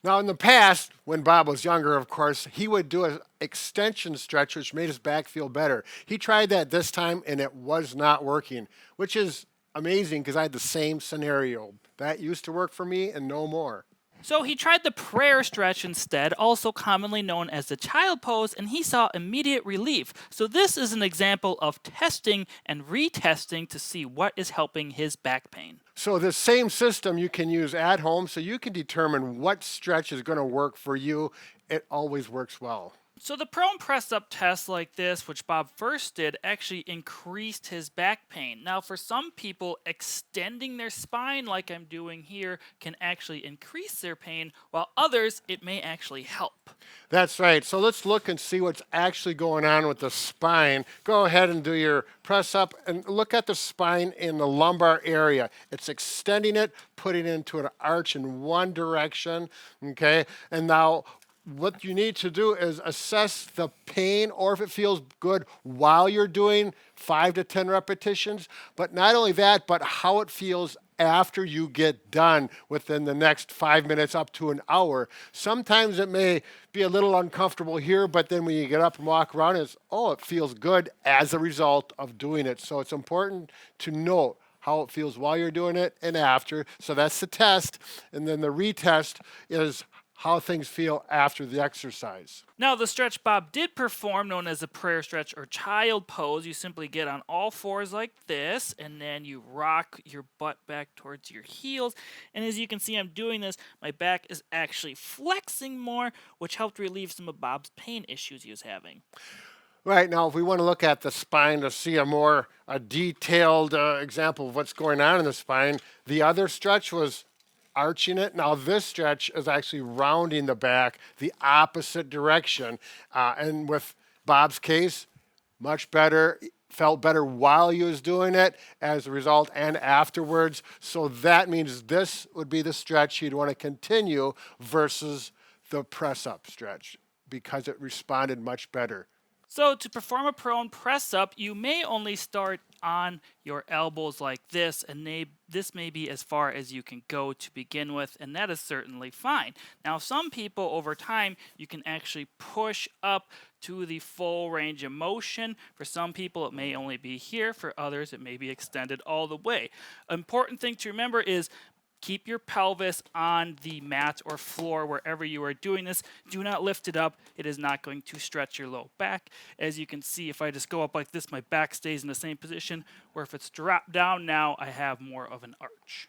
Now, in the past, when Bob was younger, of course, he would do an extension stretch, which made his back feel better. He tried that this time and it was not working, which is amazing because I had the same scenario. That used to work for me and no more. So he tried the prayer stretch instead, also commonly known as the child pose, and he saw immediate relief. So this is an example of testing and retesting to see what is helping his back pain. So, this same system you can use at home so you can determine what stretch is going to work for you. It always works well. So the prone press up test like this, which Bob first did, actually increased his back pain. Now, for some people, extending their spine like I'm doing here can actually increase their pain, while others, it may actually help. That's right. So let's look and see what's actually going on with the spine. Go ahead and do your press up and look at the spine in the lumbar area. It's extending it, putting it into an arch in one direction. Okay. And now what you need to do is assess the pain or if it feels good while you're doing 5 to 10 repetitions. But not only that, but how it feels after you get done within the next 5 minutes up to an hour. Sometimes it may be a little uncomfortable here, but then when you get up and walk around, it feels good as a result of doing it. So it's important to note how it feels while you're doing it and after. So that's the test. And then the retest is how things feel after the exercise. Now, the stretch Bob did perform, known as a prayer stretch or child pose, you simply get on all fours like this, and then you rock your butt back towards your heels. And as you can see, I'm doing this, my back is actually flexing more, which helped relieve some of Bob's pain issues he was having. Right now, if we want to look at the spine to see a detailed example of what's going on in the spine, the other stretch was arching it. Now, this stretch is actually rounding the back the opposite direction. And with Bob's case, much better, felt better while he was doing it as a result and afterwards. So that means this would be the stretch you'd want to continue versus the press up stretch because it responded much better. So, to perform a prone press up, you may only start on your elbows like this, and this may be as far as you can go to begin with, and that is certainly fine. Now, some people over time, you can actually push up to the full range of motion. For some people, it may only be here. For others, it may be extended all the way. Important thing to remember is keep your pelvis on the mat or floor wherever you are doing this. Do not lift it up. It is not going to stretch your low back. As you can see, if I just go up like this, my back stays in the same position, where if it's dropped down now, I have more of an arch.